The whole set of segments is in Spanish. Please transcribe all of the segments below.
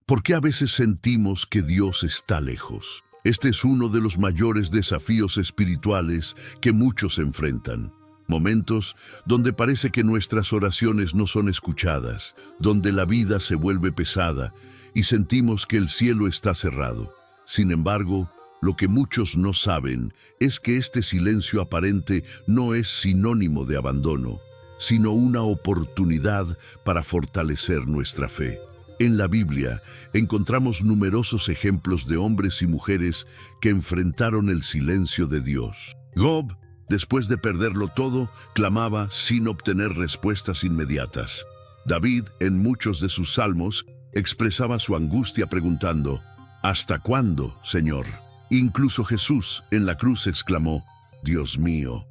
¿Por qué a veces sentimos que Dios está lejos? Este es uno de los mayores desafíos espirituales que muchos enfrentan. Momentos donde parece que nuestras oraciones no son escuchadas, donde la vida se vuelve pesada y sentimos que el cielo está cerrado. Sin embargo, lo que muchos no saben es que este silencio aparente no es sinónimo de abandono, sino una oportunidad para fortalecer nuestra fe. En la Biblia encontramos numerosos ejemplos de hombres y mujeres que enfrentaron el silencio de Dios. Job, después de perderlo todo, clamaba sin obtener respuestas inmediatas. David, en muchos de sus salmos, expresaba su angustia preguntando: ¿hasta cuándo, Señor? Incluso Jesús en la cruz exclamó: Dios mío,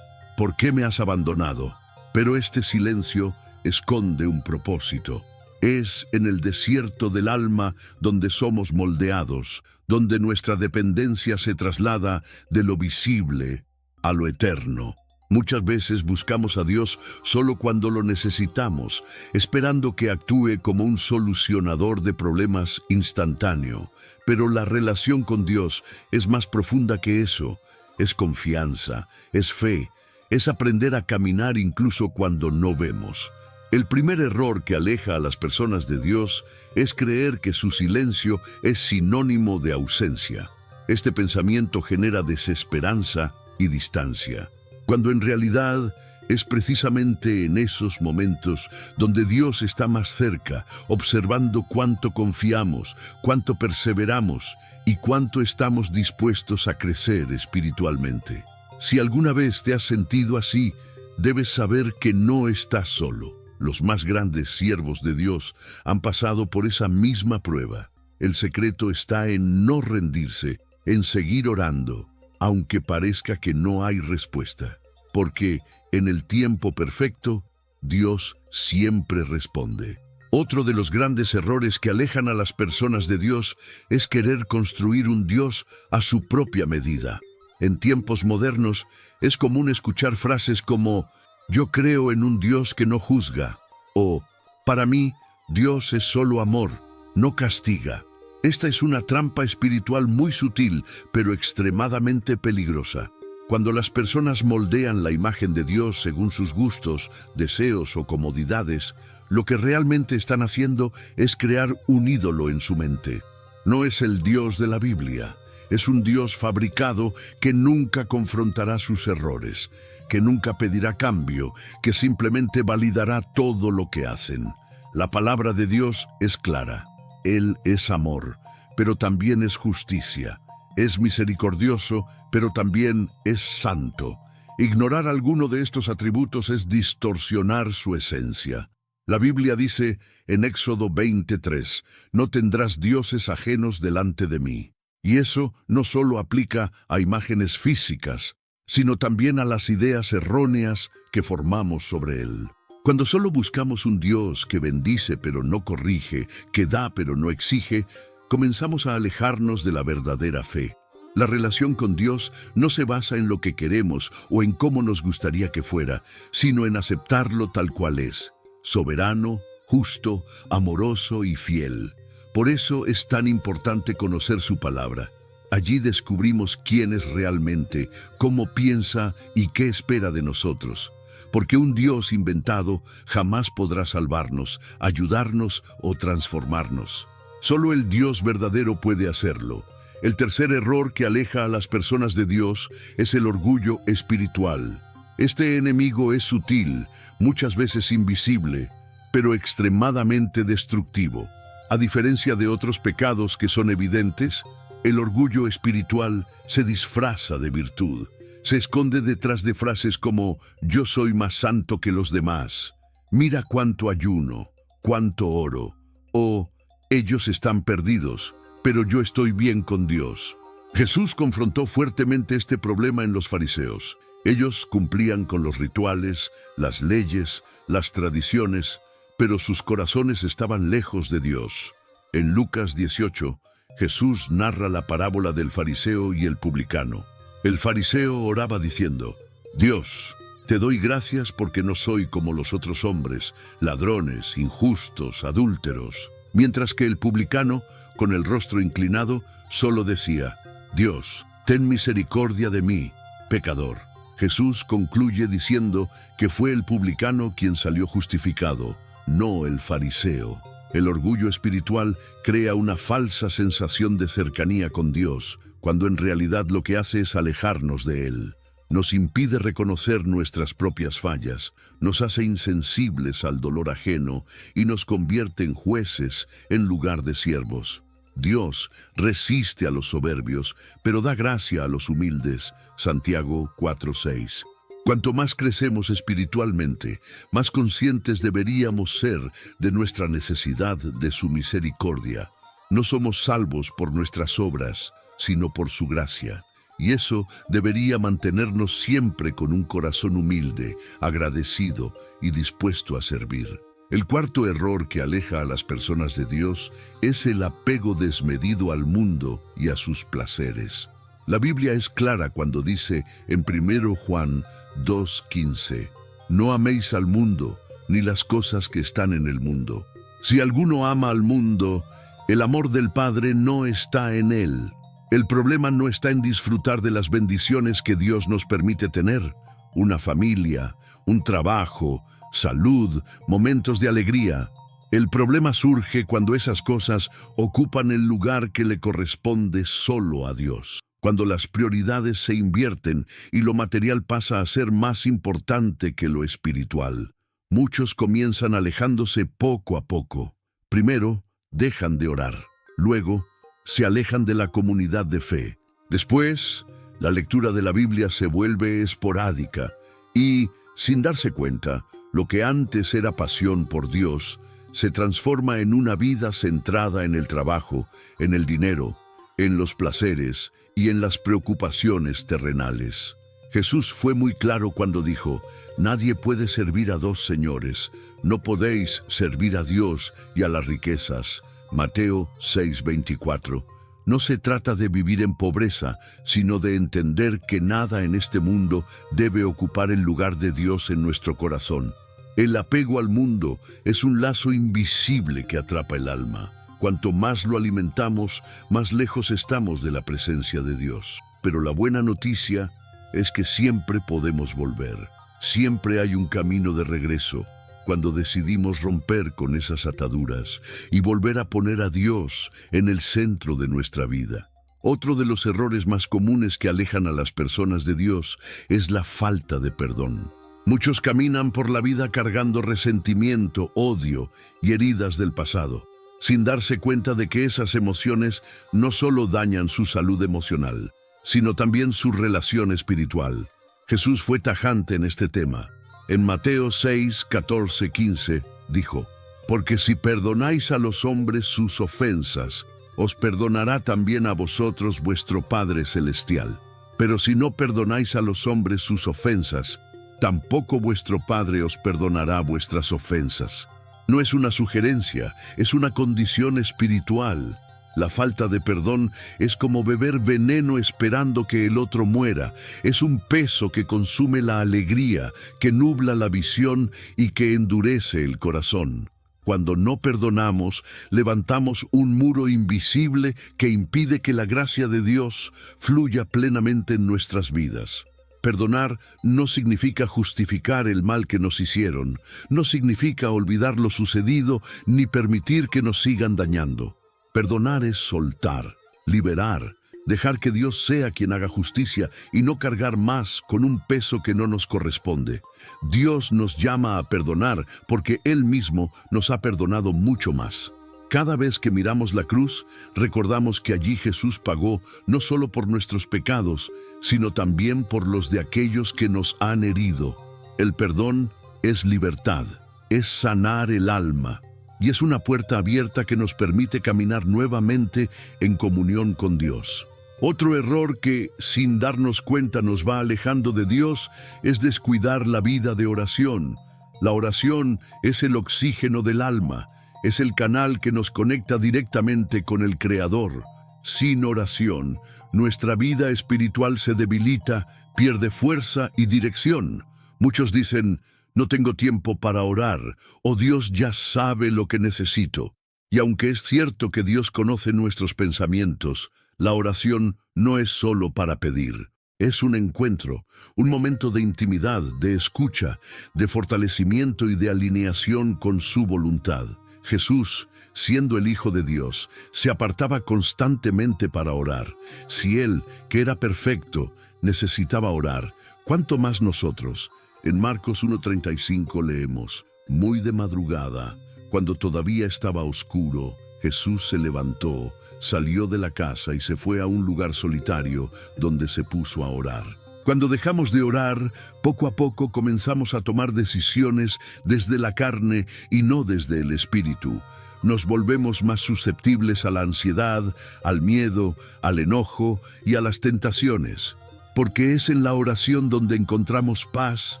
¿por qué me has abandonado? Pero este silencio esconde un propósito. Es en el desierto del alma donde somos moldeados, donde nuestra dependencia se traslada de lo visible a lo eterno. Muchas veces buscamos a Dios solo cuando lo necesitamos, esperando que actúe como un solucionador de problemas instantáneo. Pero la relación con Dios es más profunda que eso. Es confianza, es fe, es aprender a caminar incluso cuando no vemos. El primer error que aleja a las personas de Dios es creer que su silencio es sinónimo de ausencia. Este pensamiento genera desesperanza y distancia, cuando en realidad es precisamente en esos momentos donde Dios está más cerca, observando cuánto confiamos, cuánto perseveramos y cuánto estamos dispuestos a crecer espiritualmente. Si alguna vez te has sentido así, debes saber que no estás solo. Los más grandes siervos de Dios han pasado por esa misma prueba. El secreto está en no rendirse, en seguir orando, aunque parezca que no hay respuesta. Porque en el tiempo perfecto, Dios siempre responde. Otro de los grandes errores que alejan a las personas de Dios es querer construir un Dios a su propia medida. En tiempos modernos es común escuchar frases como: yo creo en un Dios que no juzga, o para mí, Dios es solo amor, no castiga. Esta es una trampa espiritual muy sutil, pero extremadamente peligrosa. Cuando las personas moldean la imagen de Dios según sus gustos, deseos o comodidades, lo que realmente están haciendo es crear un ídolo en su mente. No es el Dios de la Biblia. Es un Dios fabricado que nunca confrontará sus errores, que nunca pedirá cambio, que simplemente validará todo lo que hacen. La palabra de Dios es clara. Él es amor, pero también es justicia. Es misericordioso, pero también es santo. Ignorar alguno de estos atributos es distorsionar su esencia. La Biblia dice en Éxodo 23, no tendrás dioses ajenos delante de mí. Y eso no solo aplica a imágenes físicas, sino también a las ideas erróneas que formamos sobre él. Cuando solo buscamos un Dios que bendice pero no corrige, que da pero no exige, comenzamos a alejarnos de la verdadera fe. La relación con Dios no se basa en lo que queremos o en cómo nos gustaría que fuera, sino en aceptarlo tal cual es: soberano, justo, amoroso y fiel. Por eso es tan importante conocer su palabra. Allí descubrimos quién es realmente, cómo piensa y qué espera de nosotros. Porque un Dios inventado jamás podrá salvarnos, ayudarnos o transformarnos. Solo el Dios verdadero puede hacerlo. El tercer error que aleja a las personas de Dios es el orgullo espiritual. Este enemigo es sutil, muchas veces invisible, pero extremadamente destructivo. A diferencia de otros pecados que son evidentes, el orgullo espiritual se disfraza de virtud. Se esconde detrás de frases como: yo soy más santo que los demás, mira cuánto ayuno, cuánto oro, o ellos están perdidos, pero yo estoy bien con Dios. Jesús confrontó fuertemente este problema en los fariseos. Ellos cumplían con los rituales, las leyes, las tradiciones, pero sus corazones estaban lejos de Dios. En Lucas 18, Jesús narra la parábola del fariseo y el publicano. El fariseo oraba diciendo: Dios, te doy gracias porque no soy como los otros hombres, ladrones, injustos, adúlteros. mientras que el publicano, con el rostro inclinado, solo decía: Dios, ten misericordia de mí, pecador. Jesús concluye diciendo que fue el publicano quien salió justificado, no el fariseo. El orgullo espiritual crea una falsa sensación de cercanía con Dios, cuando en realidad lo que hace es alejarnos de Él. Nos impide reconocer nuestras propias fallas, nos hace insensibles al dolor ajeno y nos convierte en jueces en lugar de siervos. Dios resiste a los soberbios, pero da gracia a los humildes. Santiago 4:6. Cuanto más crecemos espiritualmente, más conscientes deberíamos ser de nuestra necesidad de su misericordia. No somos salvos por nuestras obras, sino por su gracia. Y eso debería mantenernos siempre con un corazón humilde, agradecido y dispuesto a servir. El cuarto error que aleja a las personas de Dios es el apego desmedido al mundo y a sus placeres. La Biblia es clara cuando dice en 1 Juan 2:15, no améis al mundo, ni las cosas que están en el mundo. Si alguno ama al mundo, el amor del Padre no está en él. El problema no está en disfrutar de las bendiciones que Dios nos permite tener, una familia, un trabajo, salud, momentos de alegría. El problema surge cuando esas cosas ocupan el lugar que le corresponde solo a Dios. Cuando las prioridades se invierten y lo material pasa a ser más importante que lo espiritual. Muchos comienzan alejándose poco a poco. Primero, dejan de orar. Luego, se alejan de la comunidad de fe. Después, la lectura de la Biblia se vuelve esporádica y, sin darse cuenta, lo que antes era pasión por Dios se transforma en una vida centrada en el trabajo, en el dinero, en los placeres y en las preocupaciones terrenales. Jesús fue muy claro cuando dijo: nadie puede servir a dos señores, no podéis servir a Dios y a las riquezas. Mateo 6:24. No se trata de vivir en pobreza, sino de entender que nada en este mundo debe ocupar el lugar de Dios en nuestro corazón. El apego al mundo es un lazo invisible que atrapa el alma. Cuanto más lo alimentamos, más lejos estamos de la presencia de Dios. Pero la buena noticia es que siempre podemos volver. Siempre hay un camino de regreso cuando decidimos romper con esas ataduras y volver a poner a Dios en el centro de nuestra vida. Otro de los errores más comunes que alejan a las personas de Dios es la falta de perdón. Muchos caminan por la vida cargando resentimiento, odio y heridas del pasado, sin darse cuenta de que esas emociones no solo dañan su salud emocional, sino también su relación espiritual. Jesús fue tajante en este tema. En Mateo 6:14-15 dijo: porque si perdonáis a los hombres sus ofensas, os perdonará también a vosotros vuestro Padre Celestial. Pero si no perdonáis a los hombres sus ofensas, tampoco vuestro Padre os perdonará vuestras ofensas. No es una sugerencia, es una condición espiritual. La falta de perdón es como beber veneno esperando que el otro muera. Es un peso que consume la alegría, que nubla la visión y que endurece el corazón. Cuando no perdonamos, levantamos un muro invisible que impide que la gracia de Dios fluya plenamente en nuestras vidas. Perdonar no significa justificar el mal que nos hicieron, no significa olvidar lo sucedido ni permitir que nos sigan dañando. Perdonar es soltar, liberar, dejar que Dios sea quien haga justicia y no cargar más con un peso que no nos corresponde. Dios nos llama a perdonar porque Él mismo nos ha perdonado mucho más. Cada vez que miramos la cruz, recordamos que allí Jesús pagó no solo por nuestros pecados, sino también por los de aquellos que nos han herido. El perdón es libertad, es sanar el alma. Y es una puerta abierta que nos permite caminar nuevamente en comunión con Dios. Otro error que, sin darnos cuenta, nos va alejando de Dios es descuidar la vida de oración. La oración es el oxígeno del alma, es el canal que nos conecta directamente con el Creador. Sin oración, nuestra vida espiritual se debilita, pierde fuerza y dirección. Muchos dicen: no tengo tiempo para orar, o Dios ya sabe lo que necesito. Y aunque es cierto que Dios conoce nuestros pensamientos, la oración no es solo para pedir. Es un encuentro, un momento de intimidad, de escucha, de fortalecimiento y de alineación con su voluntad. Jesús, siendo el Hijo de Dios, se apartaba constantemente para orar. Si Él, que era perfecto, necesitaba orar, ¿cuánto más nosotros? En Marcos 1:35 leemos: muy de madrugada, cuando todavía estaba oscuro, Jesús se levantó, salió de la casa y se fue a un lugar solitario donde se puso a orar. Cuando dejamos de orar, poco a poco comenzamos a tomar decisiones desde la carne y no desde el espíritu. Nos volvemos más susceptibles a la ansiedad, al miedo, al enojo y a las tentaciones, porque es en la oración donde encontramos paz,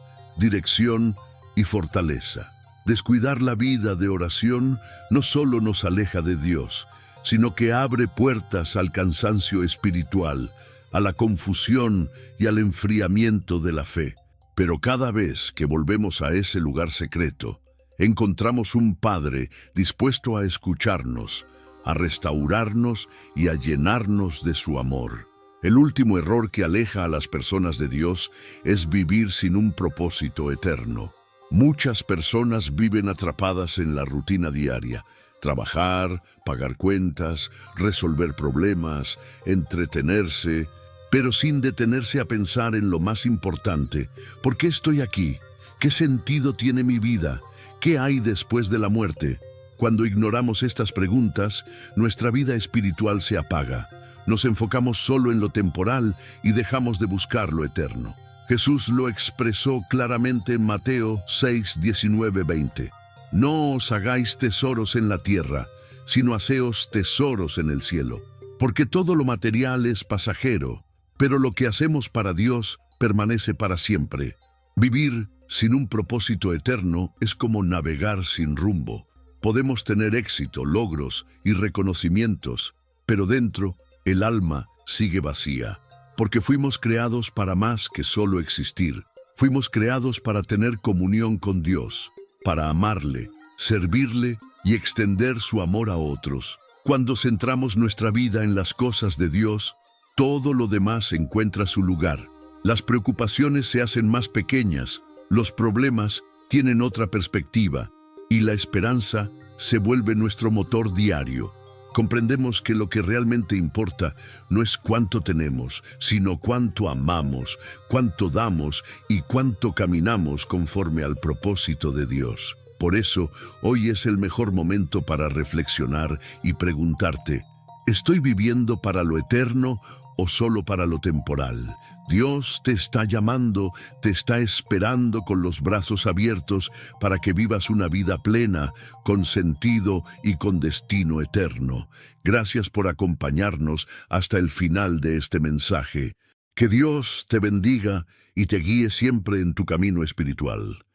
dirección y fortaleza. Descuidar la vida de oración no solo nos aleja de Dios, sino que abre puertas al cansancio espiritual, a la confusión y al enfriamiento de la fe. Pero cada vez que volvemos a ese lugar secreto, encontramos un Padre dispuesto a escucharnos, a restaurarnos y a llenarnos de su amor. El último error que aleja a las personas de Dios es vivir sin un propósito eterno. Muchas personas viven atrapadas en la rutina diaria: trabajar, pagar cuentas, resolver problemas, entretenerse, pero sin detenerse a pensar en lo más importante: ¿por qué estoy aquí? ¿Qué sentido tiene mi vida? ¿Qué hay después de la muerte? Cuando ignoramos estas preguntas, nuestra vida espiritual se apaga. Nos enfocamos solo en lo temporal y dejamos de buscar lo eterno. Jesús lo expresó claramente en Mateo 6:19-20. No os hagáis tesoros en la tierra, sino haceos tesoros en el cielo. Porque todo lo material es pasajero, pero lo que hacemos para Dios permanece para siempre. Vivir sin un propósito eterno es como navegar sin rumbo. Podemos tener éxito, logros y reconocimientos, pero dentro el alma sigue vacía. Porque fuimos creados para más que solo existir. Fuimos creados para tener comunión con Dios, para amarle, servirle y extender su amor a otros. Cuando centramos nuestra vida en las cosas de Dios, todo lo demás encuentra su lugar. Las preocupaciones se hacen más pequeñas, los problemas tienen otra perspectiva y la esperanza se vuelve nuestro motor diario. Comprendemos que lo que realmente importa no es cuánto tenemos, sino cuánto amamos, cuánto damos y cuánto caminamos conforme al propósito de Dios. Por eso, hoy es el mejor momento para reflexionar y preguntarte: ¿estoy viviendo para lo eterno o solo para lo temporal? Dios te está llamando, te está esperando con los brazos abiertos para que vivas una vida plena, con sentido y con destino eterno. Gracias por acompañarnos hasta el final de este mensaje. Que Dios te bendiga y te guíe siempre en tu camino espiritual.